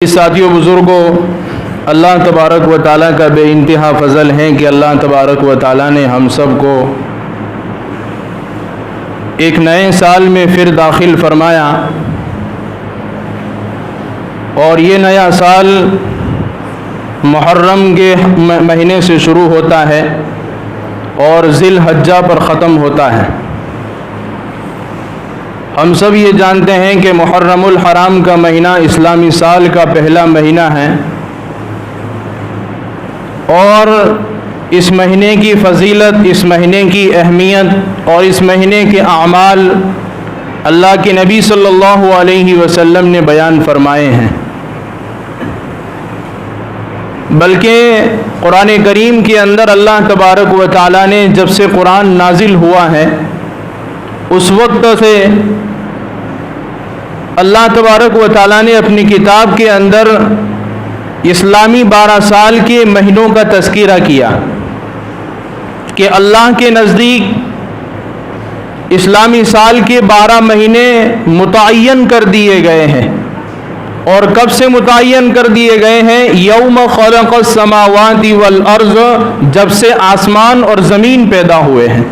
ساتھیوں بزرگوں، اللہ تبارک و تعالیٰ کا بے انتہا فضل ہے کہ اللہ تبارک و تعالیٰ نے ہم سب کو ایک نئے سال میں پھر داخل فرمایا، اور یہ نیا سال محرم کے مہینے سے شروع ہوتا ہے اور ذی الحجہ پر ختم ہوتا ہے۔ ہم سب یہ جانتے ہیں کہ محرم الحرام کا مہینہ اسلامی سال کا پہلا مہینہ ہے، اور اس مہینے کی فضیلت، اس مہینے کی اہمیت اور اس مہینے کے اعمال اللہ کے نبی صلی اللہ علیہ وسلم نے بیان فرمائے ہیں۔ بلکہ قرآن کریم کے اندر اللہ تبارک و تعالیٰ نے جب سے قرآن نازل ہوا ہے اس وقت سے اللہ تبارک و تعالیٰ نے اپنی کتاب کے اندر اسلامی 12 سال کے مہینوں کا تذکرہ کیا کہ اللہ کے نزدیک اسلامی سال کے 12 مہینے متعین کر دیے گئے ہیں۔ اور کب سے متعین کر دیے گئے ہیں؟ یوم خلق السماوات والارض، جب سے آسمان اور زمین پیدا ہوئے ہیں۔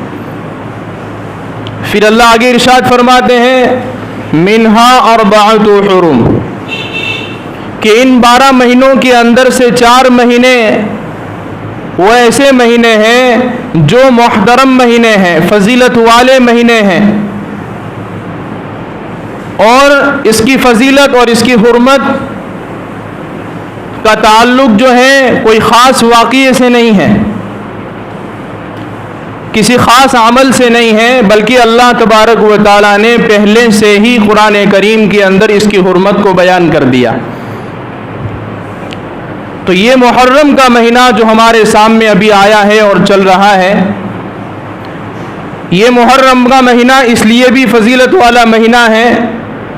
پھر اللہ آگے ارشاد فرماتے ہیں منہا اربعۃ حرم، کہ ان 12 مہینوں کے اندر سے 4 مہینے وہ ایسے مہینے ہیں جو محترم مہینے ہیں، فضیلت والے مہینے ہیں، اور اس کی فضیلت اور اس کی حرمت کا تعلق جو ہے کوئی خاص واقعے سے نہیں ہے، کسی خاص عمل سے نہیں ہے، بلکہ اللہ تبارک و تعالیٰ نے پہلے سے ہی قرآن کریم کے اندر اس کی حرمت کو بیان کر دیا۔ تو یہ محرم کا مہینہ جو ہمارے سامنے ابھی آیا ہے اور چل رہا ہے، یہ محرم کا مہینہ اس لیے بھی فضیلت والا مہینہ ہے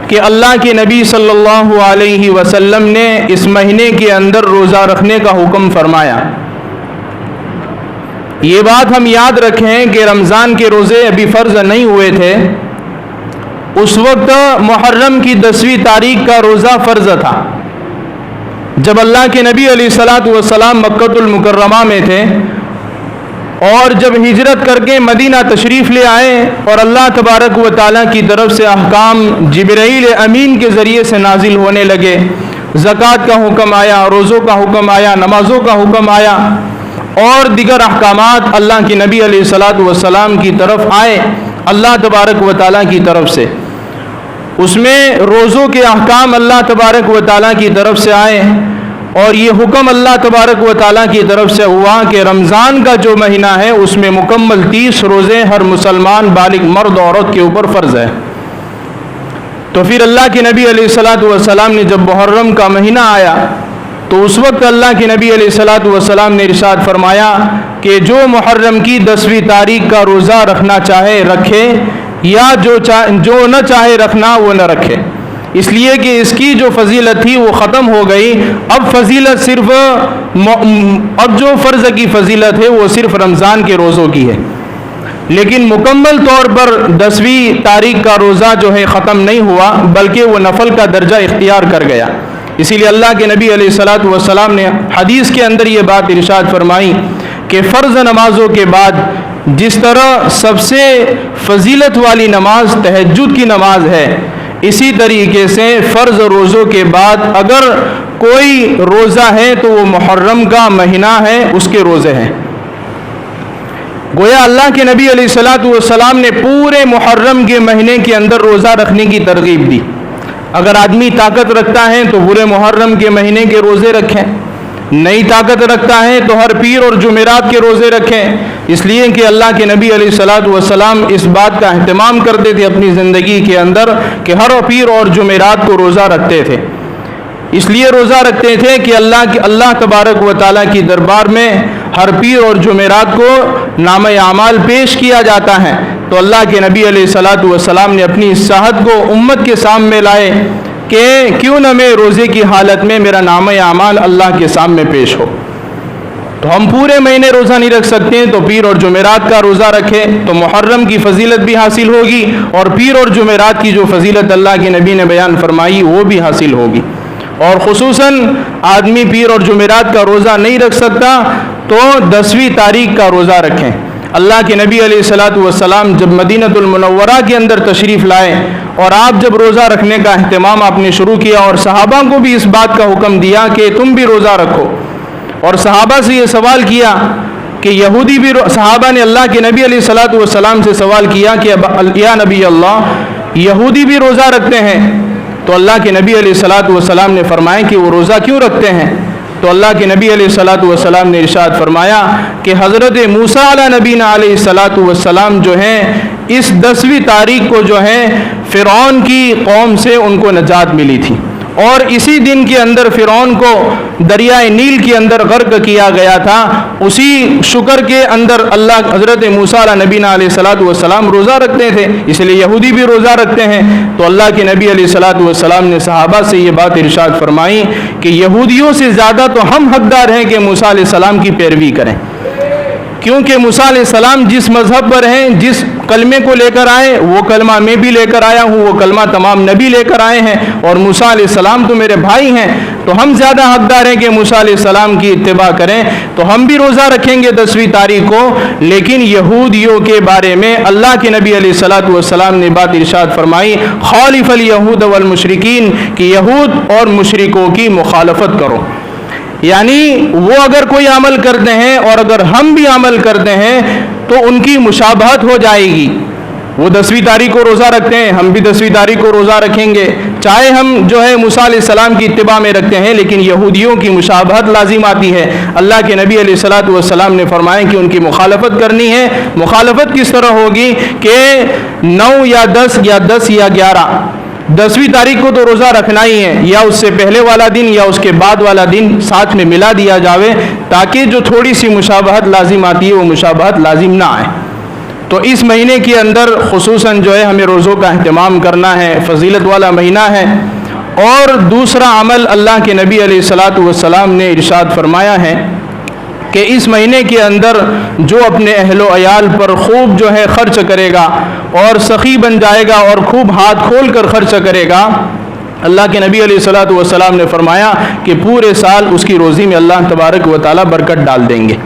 کہ اللہ کے نبی صلی اللہ علیہ وسلم نے اس مہینے کے اندر روزہ رکھنے کا حکم فرمایا۔ یہ بات ہم یاد رکھیں کہ رمضان کے روزے ابھی فرض نہیں ہوئے تھے، اس وقت محرم کی 10ویں تاریخ کا روزہ فرض تھا، جب اللہ کے نبی علیہ الصلاۃ والسلام مکہ المکرمہ میں تھے، اور جب ہجرت کر کے مدینہ تشریف لے آئے اور اللہ تبارک و تعالیٰ کی طرف سے احکام جبرائیل امین کے ذریعے سے نازل ہونے لگے، زکوٰۃ کا حکم آیا، روزوں کا حکم آیا، نمازوں کا حکم آیا، اور دیگر احکامات اللہ کے نبی علیہ الصلاۃ والسلام کی طرف آئے اللہ تبارک و تعالیٰ کی طرف سے۔ اس میں روزوں کے احکام اللہ تبارک و تعالیٰ کی طرف سے آئے، اور یہ حکم اللہ تبارک و تعالیٰ کی طرف سے ہوا کہ رمضان کا جو مہینہ ہے اس میں مکمل 30 روزے ہر مسلمان بالغ مرد عورت کے اوپر فرض ہے۔ تو پھر اللہ کے نبی علیہ الصلاۃ والسلام نے جب محرم کا مہینہ آیا تو اس وقت اللہ کے نبی علیہ الصلاۃ والسلام نے ارشاد فرمایا کہ جو محرم کی 10ویں تاریخ کا روزہ رکھنا چاہے رکھے، یا جو نہ چاہے رکھنا وہ نہ رکھے، اس لیے کہ اس کی جو فضیلت تھی وہ ختم ہو گئی۔ اب فضیلت صرف اب جو فرض کی فضیلت ہے وہ صرف رمضان کے روزوں کی ہے، لیکن مکمل طور پر 10ویں تاریخ کا روزہ جو ہے ختم نہیں ہوا، بلکہ وہ نفل کا درجہ اختیار کر گیا۔ اسی لیے اللہ کے نبی علیہ الصلاۃ والسلام نے حدیث کے اندر یہ بات ارشاد فرمائی کہ فرض نمازوں کے بعد جس طرح سب سے فضیلت والی نماز تہجد کی نماز ہے، اسی طریقے سے فرض روزوں کے بعد اگر کوئی روزہ ہے تو وہ محرم کا مہینہ ہے، اس کے روزے ہیں۔ گویا اللہ کے نبی علیہ الصلاۃ والسلام نے پورے محرم کے مہینے کے اندر روزہ رکھنے کی ترغیب دی۔ اگر آدمی طاقت رکھتا ہے تو پورے محرم کے مہینے کے روزے رکھیں، نئی طاقت رکھتا ہے تو ہر پیر اور جمعرات کے روزے رکھیں، اس لیے کہ اللہ کے نبی علیہ الصلاۃ والسلام اس بات کا اہتمام کرتے تھے اپنی زندگی کے اندر کہ ہر پیر اور جمعرات کو روزہ رکھتے تھے۔ اس لیے روزہ رکھتے تھے کہ اللہ تبارک و تعالیٰ کی دربار میں ہر پیر اور جمعرات کو نامہ اعمال پیش کیا جاتا ہے۔ تو اللہ کے نبی علیہ الصلاۃ والسلام نے اپنی اس صحت کو امت کے سامنے لائے کہ کیوں نہ میں روزے کی حالت میں میرا نامہ اعمال اللہ کے سامنے پیش ہو۔ تو ہم پورے مہینے روزہ نہیں رکھ سکتے، تو پیر اور جمعرات کا روزہ رکھیں تو محرم کی فضیلت بھی حاصل ہوگی، اور پیر اور جمعرات کی جو فضیلت اللہ کے نبی نے بیان فرمائی وہ بھی حاصل ہوگی۔ اور خصوصاً آدمی پیر اور جمعرات کا روزہ نہیں رکھ سکتا تو 10ویں تاریخ کا روزہ رکھیں۔ اللہ کے نبی علیہ الصلاۃ والسلام جب مدینۃ المنورہ کے اندر تشریف لائے اور آپ جب روزہ رکھنے کا اہتمام آپ نے شروع کیا اور صحابہ کو بھی اس بات کا حکم دیا کہ تم بھی روزہ رکھو، اور صحابہ سے یہ سوال کیا کہ یہودی بھی، صحابہ نے اللہ کے نبی علیہ الصلاۃ والسلام سے سوال کیا کہ یا نبی اللہ یہودی بھی روزہ رکھتے ہیں؟ تو اللہ کے نبی علیہ الصلاۃ والسلام نے فرمایا کہ وہ روزہ کیوں رکھتے ہیں؟ تو اللہ کے نبی علیہ الصلاۃ والسلام نے ارشاد فرمایا کہ حضرت موسیٰ علیہ نبینا علیہ الصلاۃ والسلام جو ہیں اس 10ویں تاریخ کو جو ہے فرعون کی قوم سے ان کو نجات ملی تھی، اور اسی دن کے اندر فرعون کو دریائے نیل کے اندر غرق کیا گیا تھا۔ اسی شکر کے اندر اللہ حضرت موسیٰ علیہ نبینا علیہ الصلاۃ والسلام روزہ رکھتے تھے، اس لیے یہودی بھی روزہ رکھتے ہیں۔ تو اللہ کے نبی علیہ الصلاۃ والسلام نے صحابہ سے یہ بات ارشاد فرمائی کہ یہودیوں سے زیادہ تو ہم حقدار ہیں کہ موسیٰ علیہ السلام کی پیروی کریں، کیونکہ موسیٰ علیہ السلام جس مذہب پر ہیں، جس کلمے کو لے کر آئے وہ کلمہ میں بھی لے کر آیا ہوں، وہ کلمہ تمام نبی لے کر آئے ہیں، اور موسیٰ علیہ السلام تو میرے بھائی ہیں، تو ہم زیادہ حقدار ہیں کہ موسیٰ علیہ السلام کی اتباع کریں۔ تو ہم بھی روزہ رکھیں گے 10ویں تاریخ کو، لیکن یہودیوں کے بارے میں اللہ کے نبی علیہ الصلاۃ والسلام نے بات ارشاد فرمائی خالف الیہود والمشرکین، کہ یہود اور مشرکوں کی مخالفت کرو، یعنی وہ اگر کوئی عمل کرتے ہیں اور اگر ہم بھی عمل کرتے ہیں تو ان کی مشابہت ہو جائے گی۔ وہ 10ویں تاریخ کو روزہ رکھتے ہیں، ہم بھی 10ویں تاریخ کو روزہ رکھیں گے، چاہے ہم جو ہے موسیٰ علیہ السلام کی اتباع میں رکھتے ہیں، لیکن یہودیوں کی مشابہت لازم آتی ہے۔ اللہ کے نبی علیہ الصلاۃ والسلام نے فرمایا کہ ان کی مخالفت کرنی ہے۔ مخالفت کس طرح ہوگی کہ 9 یا 10 یا 10 یا 11 10ویں تاریخ کو تو روزہ رکھنا ہی ہے، یا اس سے پہلے والا دن یا اس کے بعد والا دن ساتھ میں ملا دیا جاوے، تاکہ جو تھوڑی سی مشابہت لازم آتی ہے وہ مشابہت لازم نہ آئے۔ تو اس مہینے کے اندر خصوصاً جو ہے ہمیں روزوں کا اہتمام کرنا ہے، فضیلت والا مہینہ ہے۔ اور دوسرا عمل اللہ کے نبی علیہ الصلاۃ والسلام نے ارشاد فرمایا ہے کہ اس مہینے کے اندر جو اپنے اہل و عیال پر خوب جو ہے خرچ کرے گا اور سخی بن جائے گا اور خوب ہاتھ کھول کر خرچ کرے گا، اللہ کے نبی علیہ الصلاۃ والسلام نے فرمایا کہ پورے سال اس کی روزی میں اللہ تبارک و تعالیٰ برکت ڈال دیں گے۔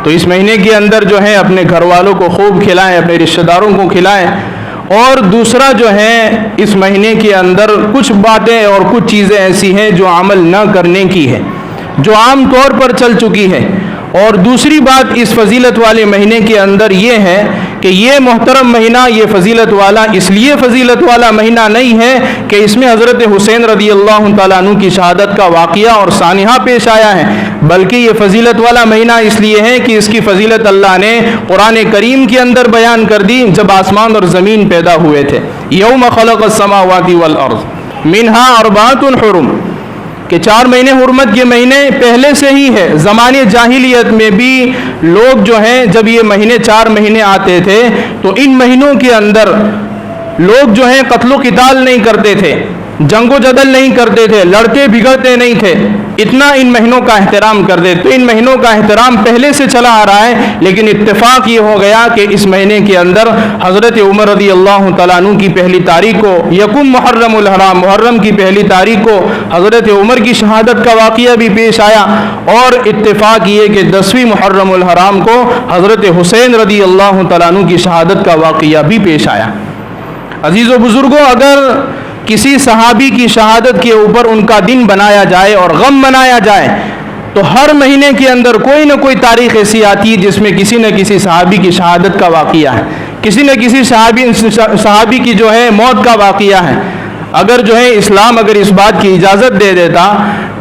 تو اس مہینے کے اندر جو ہے اپنے گھر والوں کو خوب کھلائیں، اپنے رشتہ داروں کو کھلائیں۔ اور دوسرا جو ہے اس مہینے کے اندر کچھ باتیں اور کچھ چیزیں ایسی ہیں جو عمل نہ کرنے کی ہے، جو عام طور پر چل چکی ہے۔ اور دوسری بات اس فضیلت والے مہینے کے اندر یہ ہے کہ یہ محترم مہینہ، یہ فضیلت والا اس لیے فضیلت والا مہینہ نہیں ہے کہ اس میں حضرت حسین رضی اللہ تعالیٰ عنہ کی شہادت کا واقعہ اور سانحہ پیش آیا ہے، بلکہ یہ فضیلت والا مہینہ اس لیے ہے کہ اس کی فضیلت اللہ نے قرآن کریم کے اندر بیان کر دی جب آسمان اور زمین پیدا ہوئے تھے۔ یوم خلق السماوات والارض منہا اربعۃ حرم، کہ 4 مہینے حرمت کے مہینے پہلے سے ہی ہے۔ زمانے جاہلیت میں بھی لوگ جو ہیں جب یہ مہینے 4 مہینے آتے تھے تو ان مہینوں کے اندر لوگ جو ہیں قتل و قتال نہیں کرتے تھے، جنگ و جدل نہیں کرتے تھے، لڑتے بگڑتے نہیں تھے، اتنا ان مہینوں کا احترام کرتے۔ تو ان مہینوں کا احترام پہلے سے چلا آ رہا ہے، لیکن اتفاق یہ ہو گیا کہ اس مہینے کے اندر حضرت عمر رضی اللہ تعالیٰ عنہ کی پہلی تاریخ کو، یکم محرم الحرام، محرم کی پہلی تاریخ کو حضرت عمر کی شہادت کا واقعہ بھی پیش آیا، اور اتفاق یہ کہ 10ویں محرم الحرام کو حضرت حسین رضی اللہ تعالیٰ عنہ کی شہادت کا واقعہ بھی پیش آیا۔ عزیز و بزرگوں، اگر کسی صحابی کی شہادت کے اوپر ان کا دن بنایا جائے اور غم منایا جائے تو ہر مہینے کے اندر کوئی نہ کوئی تاریخ ایسی آتی ہے جس میں کسی نہ کسی صحابی کی شہادت کا واقعہ ہے، کسی نہ کسی صحابی کی جو ہے موت کا واقعہ ہے۔ اگر جو ہے اسلام اگر اس بات کی اجازت دے دیتا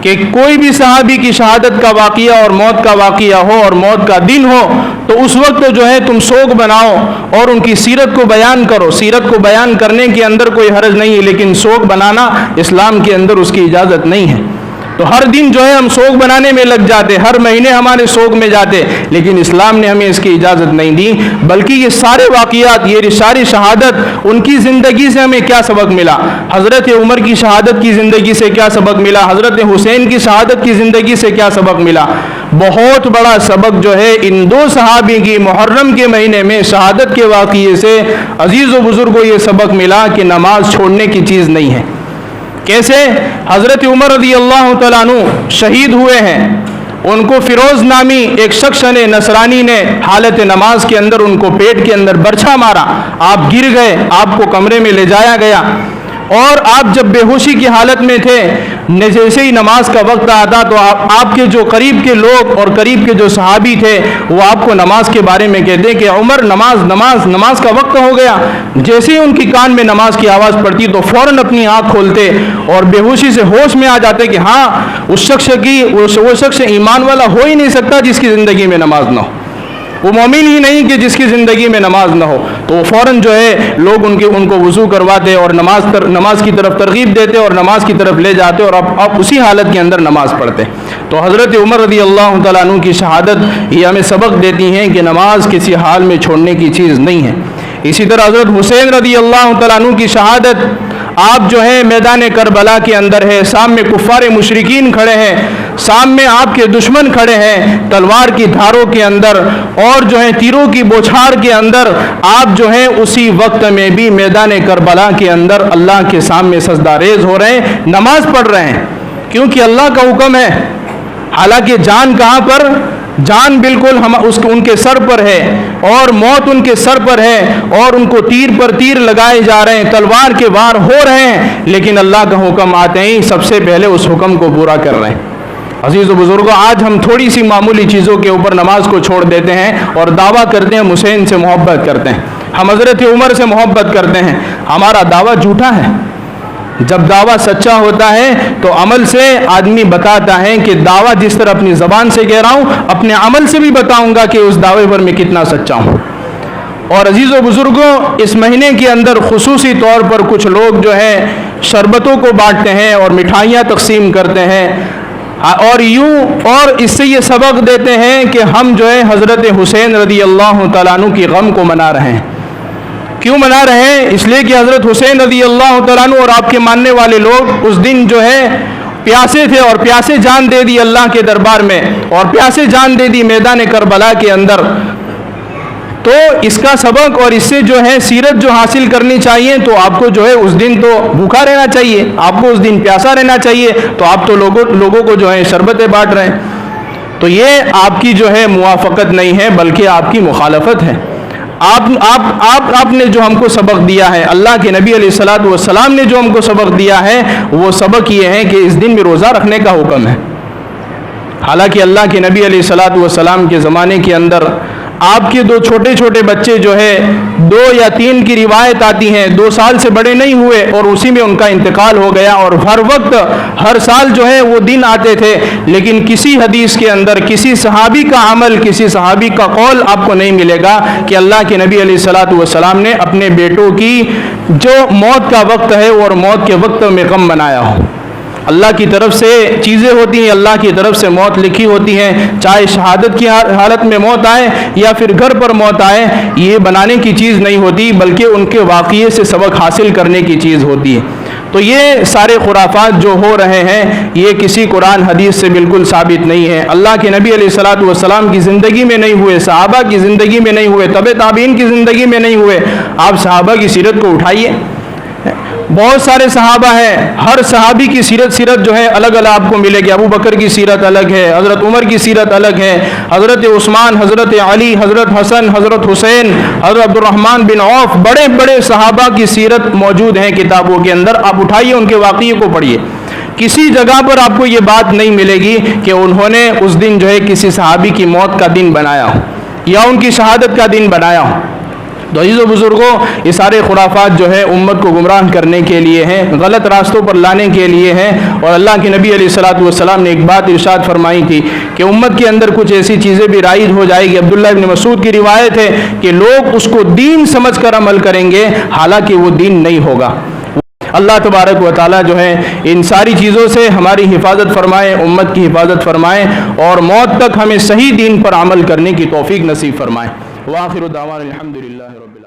کہ کوئی بھی صحابی کی شہادت کا واقعہ اور موت کا واقعہ ہو اور موت کا دن ہو تو اس وقت جو ہے تم سوگ بناؤ اور ان کی سیرت کو بیان کرو، سیرت کو بیان کرنے کے اندر کوئی حرج نہیں ہے، لیکن سوگ بنانا اسلام کے اندر اس کی اجازت نہیں ہے۔ تو ہر دن جو ہے ہم سوگ بنانے میں لگ جاتے، ہر مہینے ہمارے سوگ میں جاتے، لیکن اسلام نے ہمیں اس کی اجازت نہیں دی، بلکہ یہ سارے واقعات، یہ ساری شہادت، ان کی زندگی سے ہمیں کیا سبق ملا، حضرت عمر کی شہادت کی زندگی سے کیا سبق ملا، حضرت حسین کی شہادت کی زندگی سے کیا سبق ملا۔ بہت بڑا سبق جو ہے ان 2 صحابی کی محرم کے مہینے میں شہادت کے واقعے سے عزیز و بزرگوں یہ سبق ملا کہ نماز چھوڑنے کی چیز نہیں ہے۔ کیسے حضرت عمر رضی اللہ تعالیٰ عنہ شہید ہوئے ہیں، ان کو فیروز نامی ایک شخص نے، نصرانی نے، حالت نماز کے اندر ان کو پیٹ کے اندر برچھا مارا، آپ گر گئے، آپ کو کمرے میں لے جایا گیا، اور آپ جب بے ہوشی کی حالت میں تھے، جیسے ہی نماز کا وقت آتا تو آپ کے جو قریب کے لوگ اور قریب کے جو صحابی تھے وہ آپ کو نماز کے بارے میں کہتے کہ عمر نماز کا وقت ہو گیا۔ جیسے ہی ان کی کان میں نماز کی آواز پڑتی تو فوراً اپنی آنکھ کھولتے اور بے ہوشی سے ہوش میں آ جاتے کہ ہاں وہ شخص ایمان والا ہو ہی نہیں سکتا جس کی زندگی میں نماز نہ ہو، وہ مومن ہی نہیں کہ جس کی زندگی میں نماز نہ ہو۔ تو وہ فوراً جو ہے لوگ ان کو وضو کرواتے اور نماز کی طرف ترغیب دیتے اور نماز کی طرف لے جاتے اور اب اسی حالت کے اندر نماز پڑھتے۔ تو حضرت عمر رضی اللہ تعالیٰ عنہ کی شہادت یہ ہمیں سبق دیتی ہیں کہ نماز کسی حال میں چھوڑنے کی چیز نہیں ہے۔ اسی طرح حضرت حسین رضی اللہ تعالیٰ عنہ کی شہادت، آپ جو ہے میدان کربلا کے اندر ہے، سامنے کفار مشرکین کھڑے ہیں، سامنے آپ کے دشمن کھڑے ہیں، تلوار کی دھاروں کے اندر اور جو ہے تیروں کی بوچھار کے اندر، آپ جو ہے اسی وقت میں بھی میدان کربلا کے اندر اللہ کے سامنے سجدہ ریز ہو رہے ہیں، نماز پڑھ رہے ہیں، کیونکہ اللہ کا حکم ہے۔ حالانکہ جان کہاں پر؟ جان بالکل ان کے سر پر ہے اور موت ان کے سر پر ہے اور ان کو تیر پر تیر لگائے جا رہے ہیں، تلوار کے وار ہو رہے ہیں، لیکن اللہ کا حکم آتے ہی سب سے پہلے اس حکم کو پورا کر رہے ہیں۔ عزیز و بزرگوں، آج ہم تھوڑی سی معمولی چیزوں کے اوپر نماز کو چھوڑ دیتے ہیں اور دعویٰ کرتے ہیں حسین سے محبت کرتے ہیں، ہم حضرت عمر سے محبت کرتے ہیں۔ ہمارا دعویٰ جھوٹا ہے۔ جب دعویٰ سچا ہوتا ہے تو عمل سے آدمی بتاتا ہے کہ دعویٰ جس طرح اپنی زبان سے کہہ رہا ہوں، اپنے عمل سے بھی بتاؤں گا کہ اس دعوے پر میں کتنا سچا ہوں۔ اور عزیز و بزرگوں، اس مہینے کے اندر خصوصی طور پر کچھ لوگ جو ہے شربتوں کو بانٹتے ہیں اور مٹھائیاں تقسیم کرتے ہیں اور اس سے یہ سبق دیتے ہیں کہ ہم جو ہے حضرت حسین رضی اللہ تعالیٰ عنہ کی غم کو منا رہے ہیں۔ کیوں منا رہے ہیں؟ اس لیے کہ حضرت حسین رضی اللہ تعالیٰ عنہ اور آپ کے ماننے والے لوگ اس دن جو ہے پیاسے تھے اور پیاسے جان دے دی اللہ کے دربار میں اور پیاسے جان دے دی میدان کربلا کے اندر۔ تو اس کا سبق اور اس سے جو ہے سیرت جو حاصل کرنی چاہیے، تو آپ کو جو ہے اس دن تو بھوکا رہنا چاہیے، آپ کو اس دن پیاسا رہنا چاہیے، تو آپ تو لوگوں کو جو ہے شربتیں بانٹ رہے ہیں۔ تو یہ آپ کی جو ہے موافقت نہیں ہے بلکہ آپ کی مخالفت ہے۔ آپ نے جو ہم کو سبق دیا ہے، اللہ کے نبی علیہ الصلوۃ والسلام نے جو ہم کو سبق دیا ہے، وہ سبق یہ ہے کہ اس دن میں روزہ رکھنے کا حکم ہے۔ حالانکہ اللہ کے نبی علیہ الصلوۃ والسلام کے زمانے کے اندر آپ کے دو چھوٹے چھوٹے بچے جو ہے 2 یا 3 کی روایت آتی ہیں 2 سال سے بڑے نہیں ہوئے اور اسی میں ان کا انتقال ہو گیا، اور ہر وقت ہر سال جو ہے وہ دن آتے تھے، لیکن کسی حدیث کے اندر کسی صحابی کا عمل، کسی صحابی کا قول آپ کو نہیں ملے گا کہ اللہ کے نبی علیہ الصلوۃ والسلام نے اپنے بیٹوں کی جو موت کا وقت ہے اور موت کے وقت میں غم منایا ہو۔ اللہ کی طرف سے چیزیں ہوتی ہیں، اللہ کی طرف سے موت لکھی ہوتی ہیں، چاہے شہادت کی حالت میں موت آئے یا پھر گھر پر موت آئے، یہ بنانے کی چیز نہیں ہوتی بلکہ ان کے واقعے سے سبق حاصل کرنے کی چیز ہوتی ہے۔ تو یہ سارے خرافات جو ہو رہے ہیں یہ کسی قرآن حدیث سے بالکل ثابت نہیں ہے، اللہ کے نبی علیہ الصلوۃ والسلام کی زندگی میں نہیں ہوئے، صحابہ کی زندگی میں نہیں ہوئے، تبع تابعین کی زندگی میں نہیں ہوئے۔ آپ صحابہ کی سیرت کو اٹھائیے، بہت سارے صحابہ ہیں، ہر صحابی کی سیرت جو ہے الگ الگ آپ کو ملے گی۔ ابو بکر کی سیرت الگ ہے، حضرت عمر کی سیرت الگ ہے، حضرت عثمان، حضرت علی، حضرت حسن، حضرت حسین، حضرت عبد الرحمن بن عوف، بڑے بڑے صحابہ کی سیرت موجود ہیں کتابوں کے اندر، آپ اٹھائیے ان کے واقعے کو پڑھیے۔ کسی جگہ پر آپ کو یہ بات نہیں ملے گی کہ انہوں نے اس دن جو ہے کسی صحابی کی موت کا دن بنایا ہو یا ان کی شہادت کا دن بنایا ہو۔ تو عزیز و بزرگوں، یہ سارے خرافات جو ہے امت کو گمراہ کرنے کے لیے ہیں، غلط راستوں پر لانے کے لیے ہیں، اور اللہ کے نبی علیہ الصلوۃ والسلام نے ایک بات ارشاد فرمائی تھی کہ امت کے اندر کچھ ایسی چیزیں بھی رائج ہو جائے گی۔ عبداللہ ابن مسعود کی روایت ہے کہ لوگ اس کو دین سمجھ کر عمل کریں گے، حالانکہ وہ دین نہیں ہوگا۔ اللہ تبارک و تعالیٰ جو ہے ان ساری چیزوں سے ہماری حفاظت فرمائے، امت کی حفاظت فرمائے، اور موت تک ہمیں صحیح دین پر عمل کرنے کی توفیق نصیب فرمائے۔ وآخر دعوانا الحمدللہ رب العالمین۔